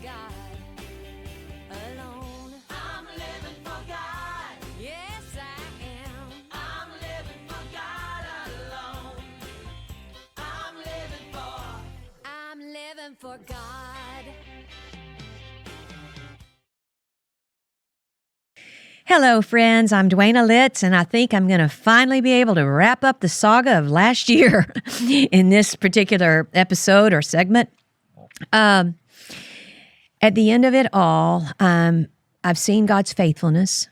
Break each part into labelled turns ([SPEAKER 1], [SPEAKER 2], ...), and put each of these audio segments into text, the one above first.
[SPEAKER 1] God alone. I'm living for God. Yes, I am. I'm living for God alone. I'm living for God.
[SPEAKER 2] Hello, friends. I'm Dwayna Litz, and I think I'm going to finally be able to wrap up the saga of last year in this particular episode or segment. At the end of it all, I've seen God's faithfulness.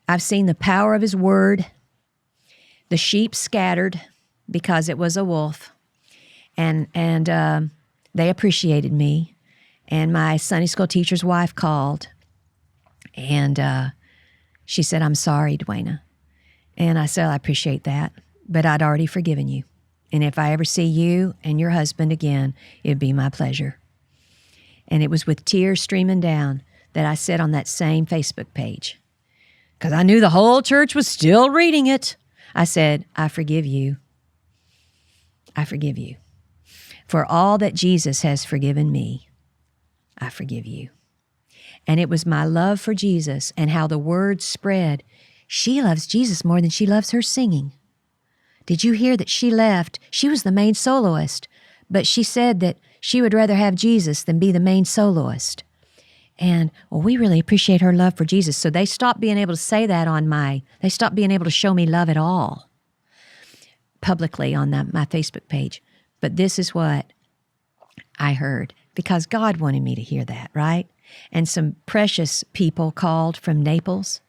[SPEAKER 2] I've seen the power of His word. The sheep scattered because it was a wolf, and they appreciated me. And my Sunday school teacher's wife called, and she said, "I'm sorry, Dwayna." And I said, "I appreciate that, but I'd already forgiven you. And if I ever see you and your husband again, it'd be my pleasure." And it was with tears streaming down that I said on that same Facebook page, because I knew the whole church was still reading it. I said, "I forgive you. I forgive you. For all that Jesus has forgiven me, I forgive you." And it was my love for Jesus and how the word spread. She loves Jesus more than she loves her singing. Did you hear that she left? She was the main soloist, but she said that she would rather have Jesus than be the main soloist. And, well, we really appreciate her love for Jesus. So they stopped being able to say that they stopped being able to show me love at all publicly on my Facebook page. But this is what I heard, because God wanted me to hear that, right? And some precious people called from Naples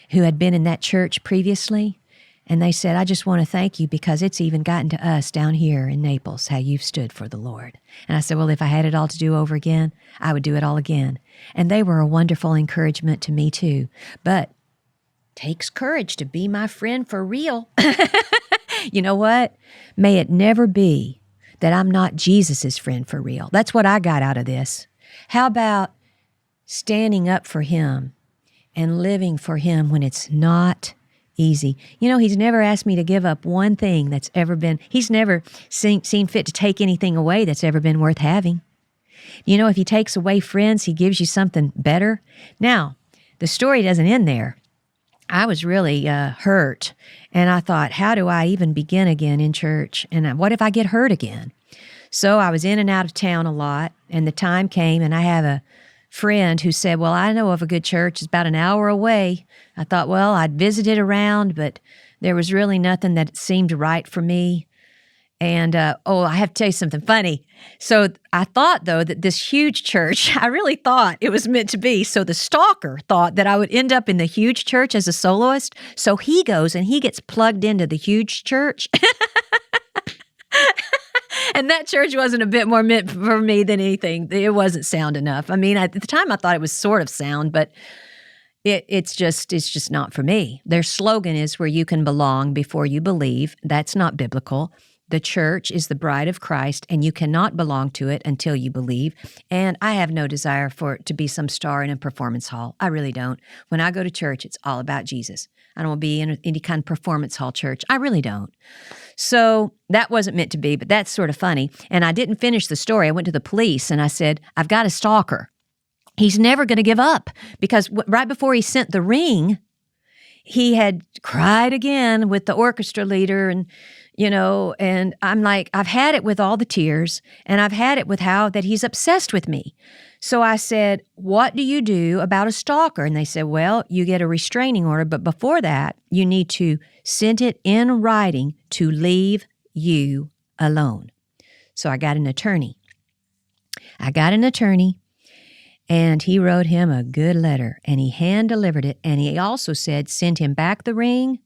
[SPEAKER 2] who had been in that church previously, and they said, "I just want to thank you because it's even gotten to us down here in Naples how you've stood for the Lord." And I said, "Well, if I had it all to do over again, I would do it all again." And they were a wonderful encouragement to me too. But takes courage to be my friend for real. You know what? May it never be that I'm not Jesus's friend for real. That's what I got out of this. How about standing up for Him and living for Him when it's not easy? You know, He's never asked me to give up one thing that's ever been, He's never seen fit to take anything away that's ever been worth having. You know, if He takes away friends, He gives you something better. Now, the story doesn't end there. I was really hurt, and I thought, how do I even begin again in church? And what if I get hurt again? So I was in and out of town a lot, and the time came, and I have a friend who said, "Well, I know of a good church. It's about an hour away." I thought, well, I'd visited around, but there was really nothing that seemed right for me. And, I have to tell you something funny. So I thought, though, that this huge church, I really thought it was meant to be. So the stalker thought that I would end up in the huge church as a soloist. So he goes and he gets plugged into the huge church. And that church wasn't a bit more meant for me than anything. It wasn't sound enough. I mean, at the time I thought it was sort of sound, but it's just not for me. Their slogan is where you can belong before you believe. That's not biblical. The church is the bride of Christ, and you cannot belong to it until you believe. And I have no desire for it to be some star in a performance hall. I really don't. When I go to church, it's all about Jesus. I don't want to be in any kind of performance hall church. I really don't. So that wasn't meant to be, but that's sort of funny. And I didn't finish the story. I went to the police, and I said, "I've got a stalker. He's never going to give up," because right before he sent the ring, he had cried again with the orchestra leader, and and I'm like, I've had it with all the tears, and I've had it with how that he's obsessed with me. So I said, "What do you do about a stalker?" And they said, "Well, you get a restraining order, but before that, you need to send it in writing to leave you alone." So I got an attorney. And he wrote him a good letter, and he hand-delivered it, and he also said, send him back the ring,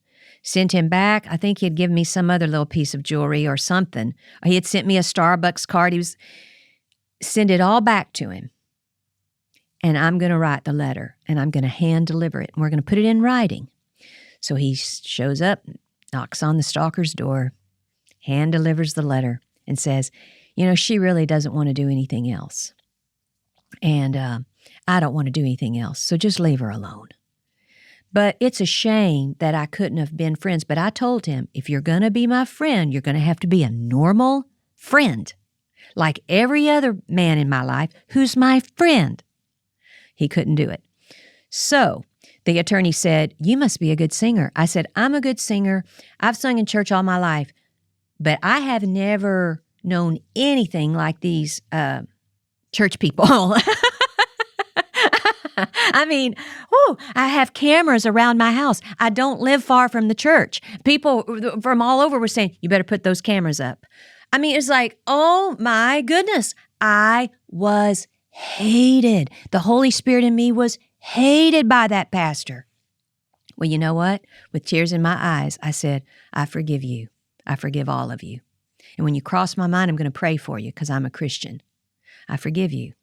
[SPEAKER 2] send him back. I think he had given me some other little piece of jewelry or something. He had sent me a Starbucks card. Send it all back to him, and I'm going to write the letter, and I'm going to hand-deliver it, and we're going to put it in writing. So he shows up, knocks on the stalker's door, hand-delivers the letter, and says, she really doesn't want to do anything else. And I don't want to do anything else, so just leave her alone. But it's a shame that I couldn't have been friends. But I told him, if you're going to be my friend, you're going to have to be a normal friend. like every other man in my life who's my friend. He couldn't do it. So the attorney said, you must be a good singer. I said, I'm a good singer. I've sung in church all my life, but I have never known anything like these church people. I mean, I have cameras around my house. I don't live far from the church. People from all over were saying, you better put those cameras up. I mean, it's like, oh my goodness. I was hated. The Holy Spirit in me was hated by that pastor. Well, you know what? With tears in my eyes, I said, I forgive you. I forgive all of you. And when you cross my mind, I'm going to pray for you because I'm a Christian. I forgive you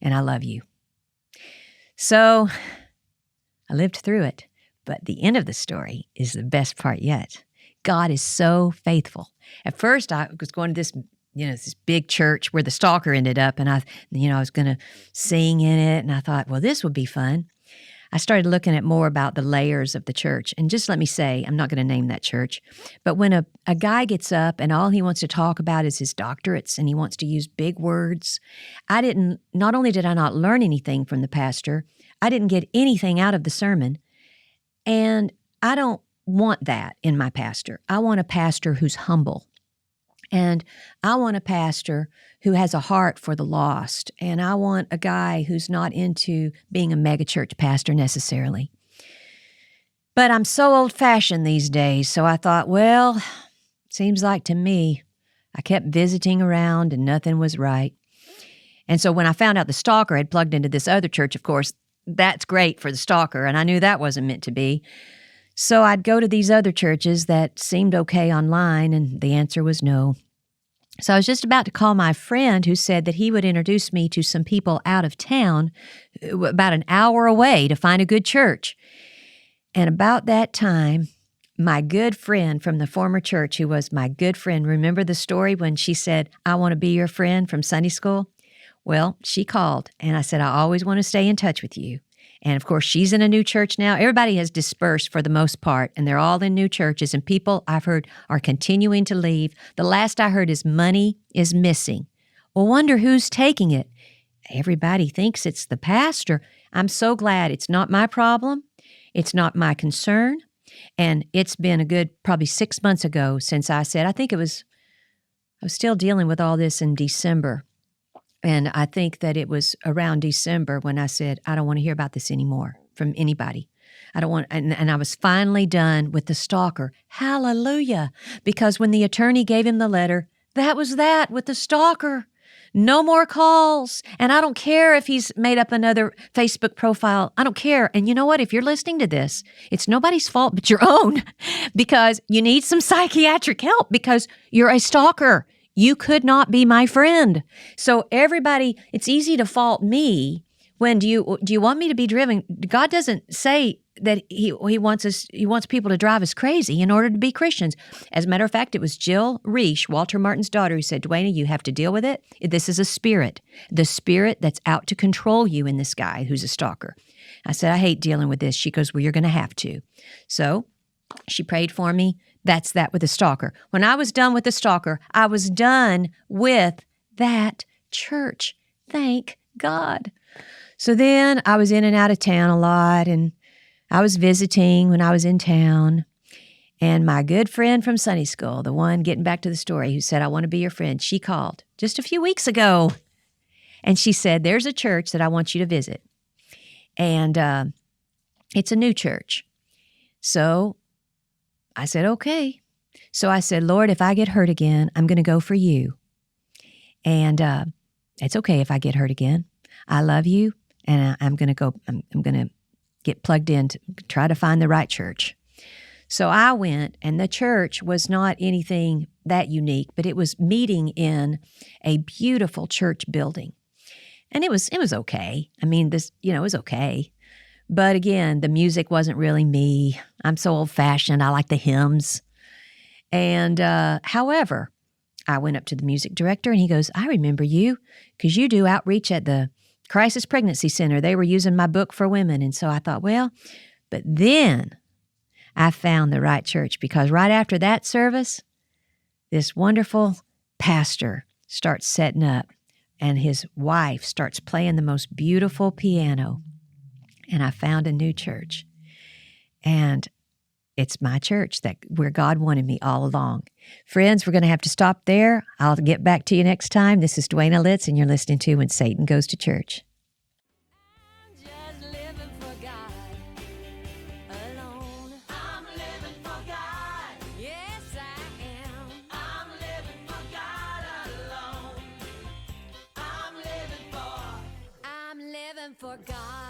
[SPEAKER 2] and I love you. So I lived through it, but the end of the story is the best part yet. God is so faithful. At first, I was going to this, this big church where the stalker ended up, and I was going to sing in it, and I thought, well, this would be fun. I started looking at more about the layers of the church, and just let me say, I'm not going to name that church, but when a guy gets up and all he wants to talk about is his doctorates and he wants to use big words, not only did I not learn anything from the pastor, I didn't get anything out of the sermon, and I don't want that in my pastor. I want a pastor who's humble, and I want a pastor who has a heart for the lost, and I want a guy who's not into being a megachurch pastor necessarily. But I'm so old-fashioned these days, so I thought, well, seems like to me, I kept visiting around and nothing was right. And so when I found out the stalker had plugged into this other church, of course, that's great for the stalker, and I knew that wasn't meant to be. So I'd go to these other churches that seemed okay online, and the answer was no. So I was just about to call my friend who said that he would introduce me to some people out of town about an hour away to find a good church. And about that time, my good friend from the former church, who was my good friend, remember the story when she said, I want to be your friend from Sunday school? Well, she called, and I said, I always want to stay in touch with you. And of course, she's in a new church now. Everybody has dispersed for the most part, and they're all in new churches, and people I've heard are continuing to leave. The last I heard is money is missing. Well, wonder who's taking it. Everybody thinks it's the pastor. I'm so glad it's not my problem. It's not my concern. And it's been a good probably 6 months ago since I said, I was still dealing with all this in December. And I think that it was around December when I said, I don't want to hear about this anymore from anybody. I don't want, and I was finally done with the stalker. Hallelujah. Because when the attorney gave him the letter, that was that with the stalker. No more calls. And I don't care if he's made up another Facebook profile. I don't care. And you know what? If you're listening to this, it's nobody's fault but your own, because you need some psychiatric help because you're a stalker. You could not be my friend. So everybody, it's easy to fault me when do you want me to be driven? God doesn't say that he wants people to drive us crazy in order to be Christians. As a matter of fact, it was Jill Reich, Walter Martin's daughter, who said, Dwayna, you have to deal with it. This is a spirit, the spirit that's out to control you in this guy who's a stalker. I said, I hate dealing with this. She goes, well, you're going to have to. So she prayed for me. That's that with the stalker. When I was done with the stalker, I was done with that church. Thank God. So then I was in and out of town a lot, and I was visiting when I was in town. And my good friend from Sunday school, the one getting back to the story, who said, I want to be your friend, she called just a few weeks ago. And she said, there's a church that I want you to visit. And it's a new church. So I said, okay. So I said, Lord, if I get hurt again, I'm going to go for you. And it's okay if I get hurt again. I love you, and I'm going to go. I'm going to get plugged in to try to find the right church. So I went, and the church was not anything that unique, but it was meeting in a beautiful church building. And it was okay. I mean, it was okay. But again, the music wasn't really me. I'm so old-fashioned. I like the hymns. And however, I went up to the music director, and he goes, I remember you because you do outreach at the Crisis Pregnancy Center. They were using my book for women. And so I thought, well, but then I found the right church, because right after that service, this wonderful pastor starts setting up, and his wife starts playing the most beautiful piano. And I found a new church. And it's my church where God wanted me all along. Friends, we're going to have to stop there. I'll get back to you next time. This is Dwayna Litz, and you're listening to When Satan Goes to Church.
[SPEAKER 1] Just living for God alone. I'm living for God. Yes, I am. I'm living for God alone. I'm living for God.